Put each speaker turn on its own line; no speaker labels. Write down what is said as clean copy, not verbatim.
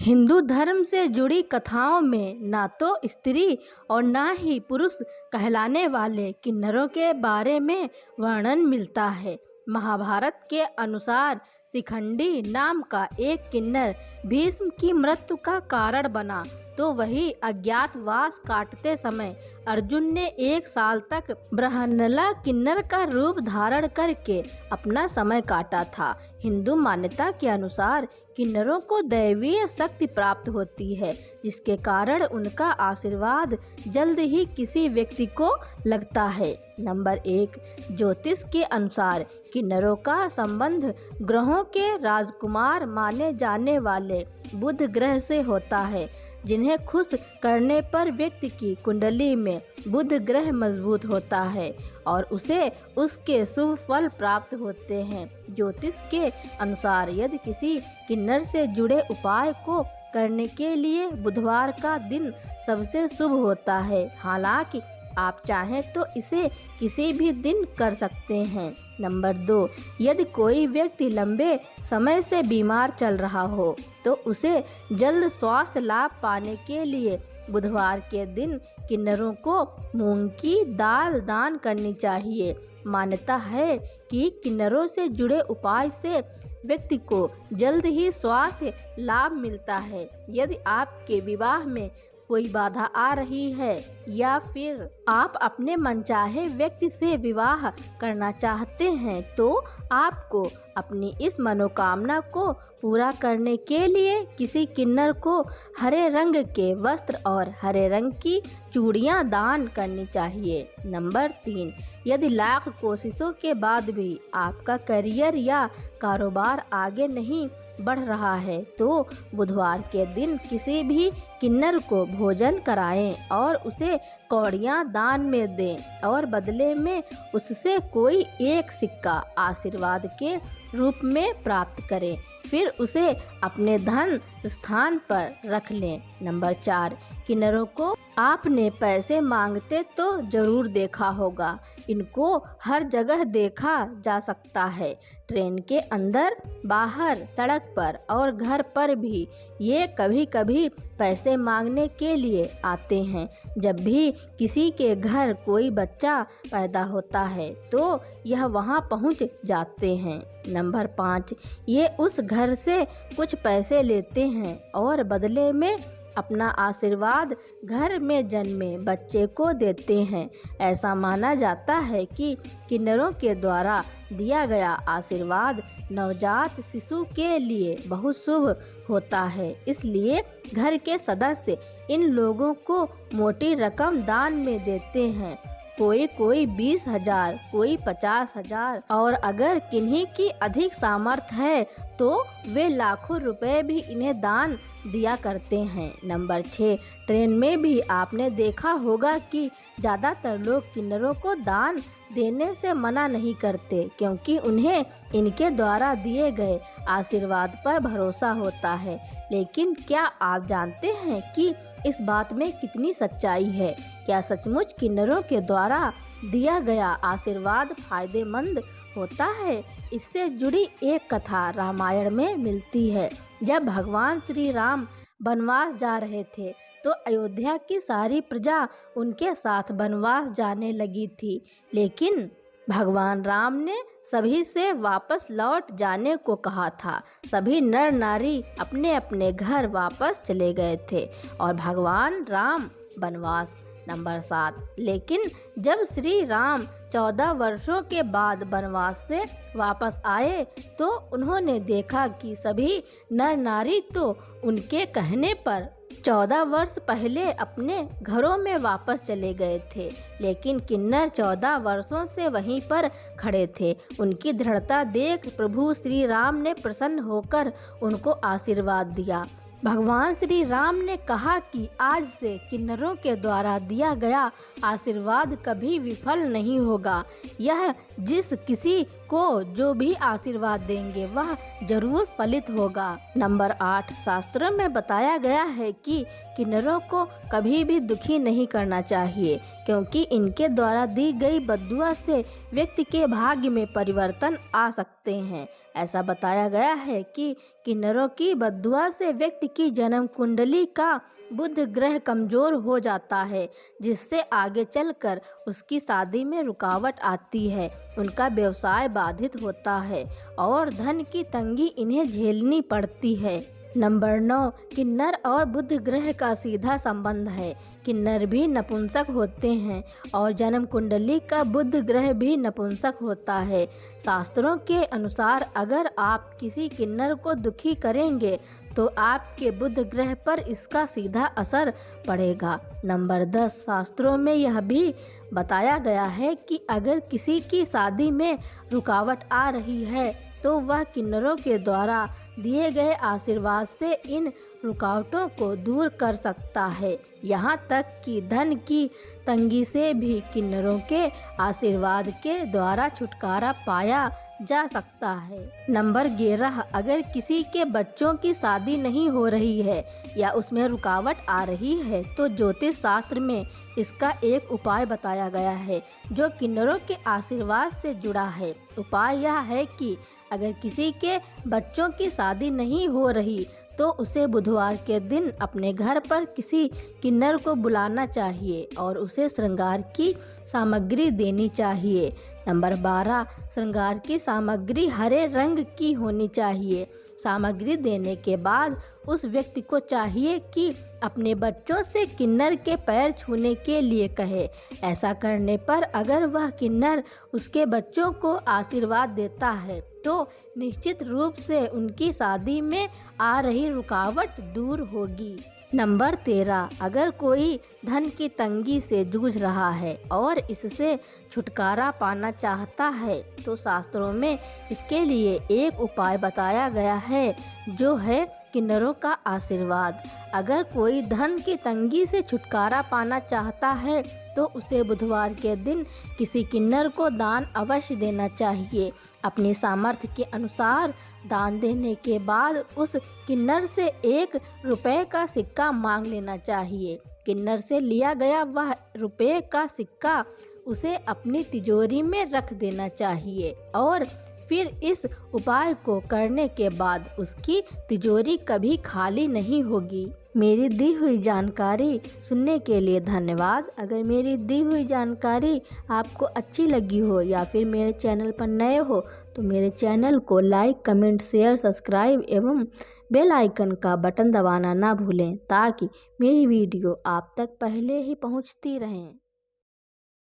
हिंदू धर्म से जुड़ी कथाओं में ना तो स्त्री और ना ही पुरुष कहलाने वाले किन्नरों के बारे में वर्णन मिलता है। महाभारत के अनुसार शिखंडी नाम का एक किन्नर भीष्म की मृत्यु का कारण बना, तो वही अज्ञातवास काटते समय अर्जुन ने 1 साल तक बृहन्नला किन्नर का रूप धारण करके अपना समय काटा था। हिंदू मान्यता के अनुसार किन्नरों को दैवीय शक्ति प्राप्त होती है, जिसके कारण उनका आशीर्वाद जल्द ही किसी व्यक्ति को लगता है। नंबर 1, ज्योतिष के अनुसार किन्नरों का संबंध ग्रहों के राजकुमार माने जाने वाले बुध ग्रह से होता है, जिन्हें खुश करने पर व्यक्ति की कुंडली में बुध ग्रह मजबूत होता है और उसे उसके शुभ फल प्राप्त होते हैं। ज्योतिष के अनुसार यदि किसी किन्नर से जुड़े उपाय को करने के लिए बुधवार का दिन सबसे शुभ होता है। हालांकि आप चाहें तो इसे किसी भी दिन कर सकते हैं। नंबर 2, यदि कोई व्यक्ति लंबे समय से बीमार चल रहा हो तो उसे जल्द स्वास्थ्य लाभ पाने के लिए बुधवार के दिन किन्नरों को मूंग की दाल दान करनी चाहिए। मान्यता है कि किन्नरों से जुड़े उपाय से व्यक्ति को जल्द ही स्वास्थ्य लाभ मिलता है। यदि आपके विवाह में कोई बाधा आ रही है या फिर आप अपने मनचाहे व्यक्ति से विवाह करना चाहते हैं, तो आपको अपनी इस मनोकामना को पूरा करने के लिए किसी किन्नर को हरे रंग के वस्त्र और हरे रंग की चूड़ियां दान करनी चाहिए। नंबर 3, यदि लाख कोशिशों के बाद भी आपका करियर या कारोबार आगे नहीं बढ़ रहा है, तो बुधवार के दिन किसी भी किन्नर को भोजन कराएं और उसे कौड़ियां दान में दें और बदले में उससे कोई एक सिक्का आशीर्वाद के रूप में प्राप्त करें, फिर उसे अपने धन स्थान पर रख लें। नंबर 4, किन्नरों को आपने पैसे मांगते तो जरूर देखा होगा। इनको हर जगह देखा जा सकता है, ट्रेन के अंदर, बाहर, सड़क पर और घर पर भी ये कभी कभी पैसे मांगने के लिए आते हैं। जब भी किसी के घर कोई बच्चा पैदा होता है तो यह वहां पहुंच जाते हैं। नंबर 5, ये उस घर से कुछ पैसे लेते हैं और बदले में अपना आशीर्वाद घर में जन्मे बच्चे को देते हैं। ऐसा माना जाता है कि किन्नरों के द्वारा दिया गया आशीर्वाद नवजात शिशु के लिए बहुत शुभ होता है, इसलिए घर के सदस्य इन लोगों को मोटी रकम दान में देते हैं। कोई 20,000, कोई 50,000 और अगर किन्हीं की अधिक सामर्थ्य है तो वे लाखों रुपए भी इन्हें दान दिया करते हैं। नंबर 6, ट्रेन में भी आपने देखा होगा कि ज़्यादातर लोग किन्नरों को दान देने से मना नहीं करते, क्योंकि उन्हें इनके द्वारा दिए गए आशीर्वाद पर भरोसा होता है। लेकिन क्या आप जानते हैं कि इस बात में कितनी सच्चाई है? क्या सचमुच किन्नरों के द्वारा दिया गया आशीर्वाद फायदेमंद होता है? इससे जुड़ी एक कथा रामायण में मिलती है। जब भगवान श्री राम वनवास जा रहे थे तो अयोध्या की सारी प्रजा उनके साथ वनवास जाने लगी थी, लेकिन भगवान राम ने सभी से वापस लौट जाने को कहा था। सभी नर नारी अपने अपने घर वापस चले गए थे और भगवान राम वनवास। नंबर 7, लेकिन जब श्री राम 14 वर्षों के बाद वनवास से वापस आए तो उन्होंने देखा कि सभी नर नारी तो उनके कहने पर 14 वर्ष पहले अपने घरों में वापस चले गए थे, लेकिन किन्नर 14 वर्षों से वहीं पर खड़े थे। उनकी दृढ़ता देख प्रभु श्री राम ने प्रसन्न होकर उनको आशीर्वाद दिया। भगवान श्री राम ने कहा कि आज से किन्नरों के द्वारा दिया गया आशीर्वाद कभी विफल नहीं होगा। यह जिस किसी को जो भी आशीर्वाद देंगे वह जरूर फलित होगा। नंबर 8, शास्त्रों में बताया गया है कि किन्नरों को कभी भी दुखी नहीं करना चाहिए, क्योंकि इनके द्वारा दी गई बद्दुआ से व्यक्ति के भाग्य में परिवर्तन आ सकते हैं। ऐसा बताया गया है कि किन्नरों की बद्दुआ से व्यक्ति की जन्म कुंडली का बुध ग्रह कमजोर हो जाता है, जिससे आगे चलकर उसकी शादी में रुकावट आती है, उनका व्यवसाय बाधित होता है और धन की तंगी इन्हें झेलनी पड़ती है। नंबर 9, किन्नर और बुध ग्रह का सीधा संबंध है। किन्नर भी नपुंसक होते हैं और जन्म कुंडली का बुध ग्रह भी नपुंसक होता है। शास्त्रों के अनुसार अगर आप किसी किन्नर को दुखी करेंगे तो आपके बुध ग्रह पर इसका सीधा असर पड़ेगा। नंबर 10, शास्त्रों में यह भी बताया गया है कि अगर किसी की शादी में रुकावट आ रही है तो वह किन्नरों के द्वारा दिए गए आशीर्वाद से इन रुकावटों को दूर कर सकता है। यहाँ तक कि धन की तंगी से भी किन्नरों के आशीर्वाद के द्वारा छुटकारा पाया जा सकता है। नंबर 11, अगर किसी के बच्चों की शादी नहीं हो रही है या उसमें रुकावट आ रही है तो ज्योतिष शास्त्र में इसका एक उपाय बताया गया है जो किन्नरों के आशीर्वाद से जुड़ा है। उपाय यह है कि अगर किसी के बच्चों की शादी नहीं हो रही तो उसे बुधवार के दिन अपने घर पर किसी किन्नर को बुलाना चाहिए और उसे श्रृंगार की सामग्री देनी चाहिए। नंबर 12, श्रृंगार की सामग्री हरे रंग की होनी चाहिए। सामग्री देने के बाद उस व्यक्ति को चाहिए कि अपने बच्चों से किन्नर के पैर छूने के लिए कहे। ऐसा करने पर अगर वह किन्नर उसके बच्चों को आशीर्वाद देता है तो निश्चित रूप से उनकी शादी में आ रही रुकावट दूर होगी। नंबर 13, अगर कोई धन की तंगी से जूझ रहा है और इससे छुटकारा पाना चाहता है तो शास्त्रों में इसके लिए एक उपाय बताया गया है जो है किन्नरों का आशीर्वाद। अगर कोई धन की तंगी से छुटकारा पाना चाहता है तो उसे बुधवार के दिन किसी किन्नर को दान अवश्य देना चाहिए। अपनी सामर्थ्य के अनुसार दान देने के बाद उस किन्नर से 1 रुपए का सिक्का मांग लेना चाहिए। किन्नर से लिया गया वह रुपए का सिक्का उसे अपनी तिजोरी में रख देना चाहिए और फिर इस उपाय को करने के बाद उसकी तिजोरी कभी खाली नहीं होगी। मेरी दी हुई जानकारी सुनने के लिए धन्यवाद। अगर मेरी दी हुई जानकारी आपको अच्छी लगी हो या फिर मेरे चैनल पर नए हो तो मेरे चैनल को लाइक, कमेंट, शेयर, सब्सक्राइब एवं बेल आइकन का बटन दबाना ना भूलें ताकि मेरी वीडियो आप तक पहले ही पहुंचती रहें।